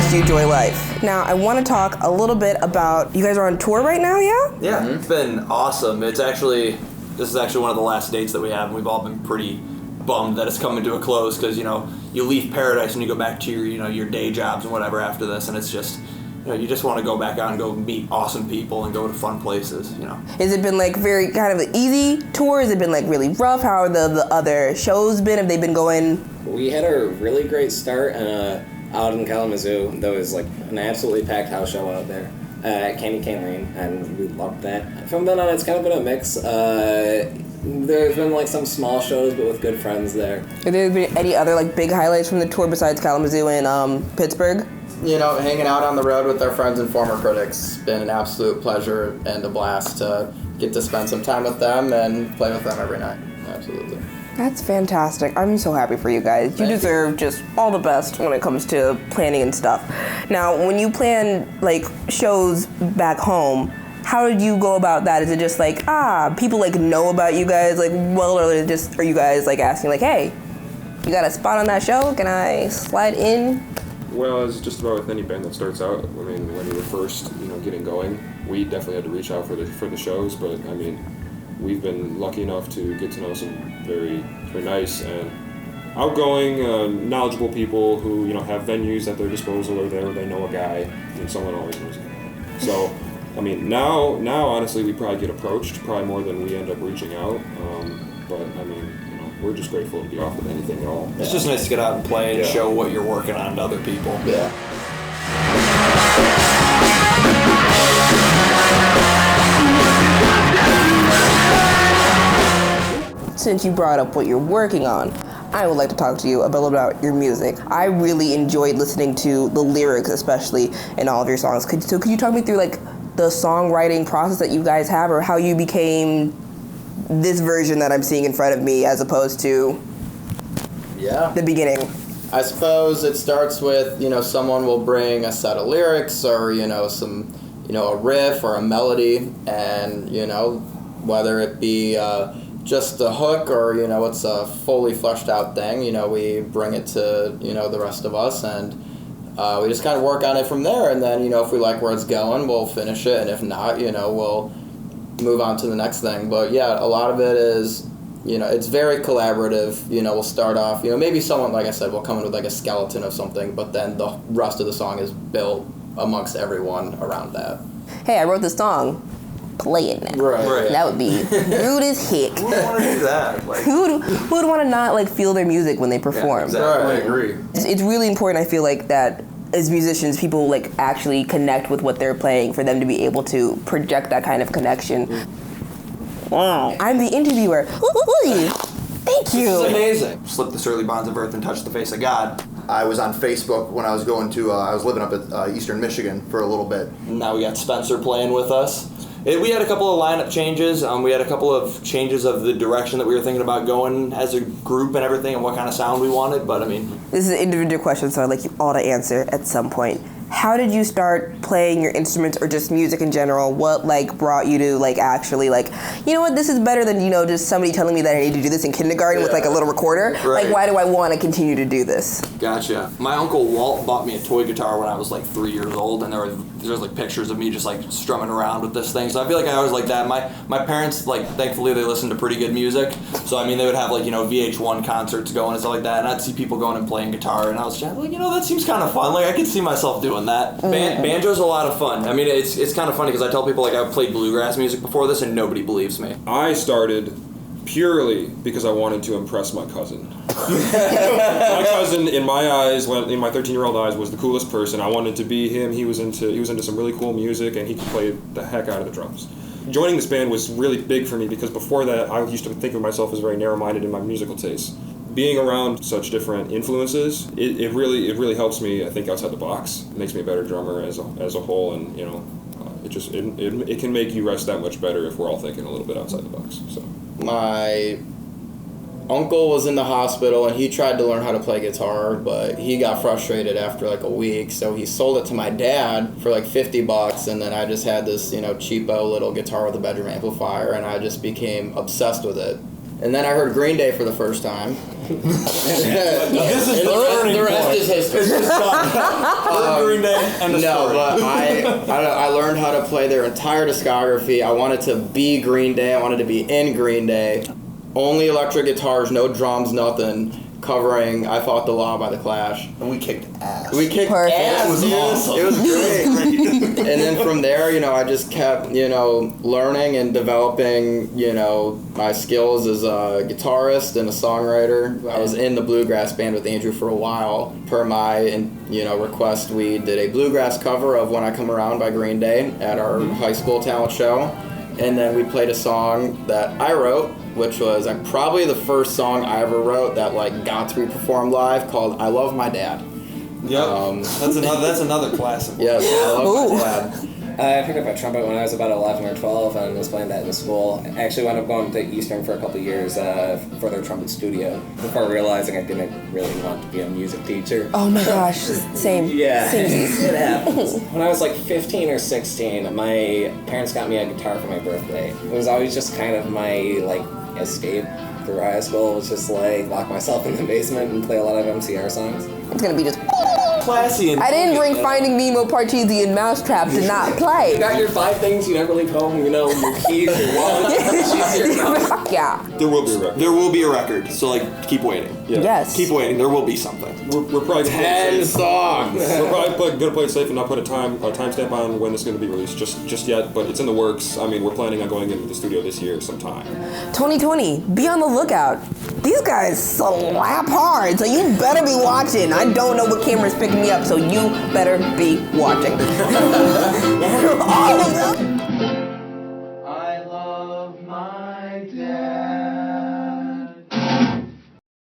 makes you enjoy life. Now, I want to talk a little bit about, you guys are on tour right now, yeah? Yeah, It's been awesome. This is actually one of the last dates that we have, and we've all been pretty bummed that it's coming to a close because, you leave Paradise and you go back to your day jobs and whatever after this, and it's just, you just want to go back out and go meet awesome people and go to fun places, Has it been very kind of an easy tour? Has it been really rough? How are the other shows been? Have they been going? We had a really great start out in Kalamazoo. There was an absolutely packed house show out there at Candy Cane Lane, and we loved that. From then on, it's kind of been a mix. There's been some small shows, but with good friends there. Have there been any other big highlights from the tour besides Kalamazoo and Pittsburgh? Hanging out on the road with our friends and former critics. Been an absolute pleasure and a blast to get to spend some time with them and play with them every night. Absolutely. That's fantastic. I'm so happy for you guys. You deserve just all the best when it comes to planning and stuff. Now, when you plan shows back home, how did you go about that? Is it just people know about you guys or are you guys asking hey, you got a spot on that show? Can I slide in? Well, as just about with any band that starts out, when we were first, getting going, we definitely had to reach out for the shows, but we've been lucky enough to get to know some very, very nice and outgoing, knowledgeable people who, have venues at their disposal or they know a guy, someone always knows a guy. So, now honestly, we probably get approached probably more than we end up reaching out, but we're just grateful to be offered anything at all. It's just nice to get out and play and show what you're working on to other people. Yeah. Since you brought up what you're working on, I would like to talk to you a little about your music. I really enjoyed listening to the lyrics, especially in all of your songs. Could you talk me through the songwriting process that you guys have, or how you became this version that I'm seeing in front of me as opposed to the beginning? I suppose it starts with, someone will bring a set of lyrics or, some, a riff or a melody, and, whether it be just a hook or, it's a fully fleshed out thing, we bring it to, the rest of us, and we just kind of work on it from there, and then, if we like where it's going, we'll finish it, and if not, we'll move on to the next thing. But yeah, a lot of it is, it's very collaborative. We'll start off, maybe someone, like I said, will come in with a skeleton of something, but then the rest of the song is built amongst everyone around that. Hey, I wrote this song. Play it now. Right. That would be rude as heck. Who would want to do that? Who would want to not feel their music when they perform? Yeah, exactly. Right. I agree. It's really important, I feel that as musicians, people actually connect with what they're playing for them to be able to project that kind of connection. Wow. I'm the interviewer. Thank you. This is amazing. Slip the surly bonds of earth and touch the face of God. I was on Facebook when I was going to, I was living up at Eastern Michigan for a little bit. Now we got Spencer playing with us. We had a couple of lineup changes. We had a couple of changes of the direction that we were thinking about going as a group and everything and what kind of sound we wanted, but This is an individual question, so I'd like you all to answer at some point. How did you start playing your instruments or just music in general? What brought you to actually you know what, this is better than just somebody telling me that I need to do this in kindergarten with a little recorder. Right. Why do I want to continue to do this? Gotcha. My uncle Walt bought me a toy guitar when I was 3 years old, and there's pictures of me just strumming around with this thing. So I feel I always that. My parents thankfully they listened to pretty good music. So they would have VH1 concerts going and stuff like that, and I'd see people going and playing guitar, and I was just that seems kind of fun. I could see myself doing that. Banjo's a lot of fun. It's kind of funny because I tell people I played bluegrass music before this, and nobody believes me. I started purely because I wanted to impress my cousin. My cousin, in my eyes, in my 13-year-old eyes, was the coolest person. I wanted to be him. He was into some really cool music, and he could play the heck out of the drums. Joining this band was really big for me because before that, I used to think of myself as very narrow-minded in my musical tastes. Being around such different influences, it really helps me, I think, outside the box. It makes me a better drummer as a whole, and it can make you rest that much better if we're all thinking a little bit outside the box. So My uncle was in the hospital and he tried to learn how to play guitar, but he got frustrated after a week, so he sold it to my dad for $50, and then I just had this cheapo little guitar with a bedroom amplifier, and I just became obsessed with it. And then I heard Green Day for the first time. This is The rest is history. Green Day and the No, story. but I learned how to play their entire discography. I wanted to be Green Day. I wanted to be in Green Day. Only electric guitars, no drums, nothing. Covering I Fought the Law by The Clash. And we kicked ass. We kicked Perfect. ass, It was dude. awesome. It was great. And then from there, I just kept, learning and developing, my skills as a guitarist and a songwriter. I was in the bluegrass band with Andrew for a while. Per my, request, we did a bluegrass cover of When I Come Around by Green Day at our high school talent show. And then we played a song that I wrote, which was probably the first song I ever wrote that got to be performed live, called "I Love My Dad." Yep. That's another classic. Yes, I love my dad. I picked up a trumpet when I was about 11 or 12 and was playing that in school. I actually wound up going to Eastern for a couple of years for their trumpet studio before realizing I didn't really want to be a music teacher. Oh my gosh, same. Yeah, Same. it happens. When I was 15 or 16, my parents got me a guitar for my birthday. It was always just kind of my escape through high school. It was just lock myself in the basement and play a lot of MCR songs. It's gonna be just. Classy and I didn't bring Finding Nemo, Parcheesi, and Mousetrap to not You play. got your 5 things you never leave home, your keys, your wallet, your Yeah. There will be a record. There will be a record, so keep waiting. Yeah. Yes. Keep waiting. There will be something. We're probably gonna play 10 it safe. songs. We're probably gonna play it safe and not put a timestamp on when it's gonna be released just yet, but it's in the works. I mean, we're planning on going into the studio this year sometime. 2020, be on the lookout. These guys slap hard, so you better be watching. I don't know what camera's picking me up, so you better be watching. All of them.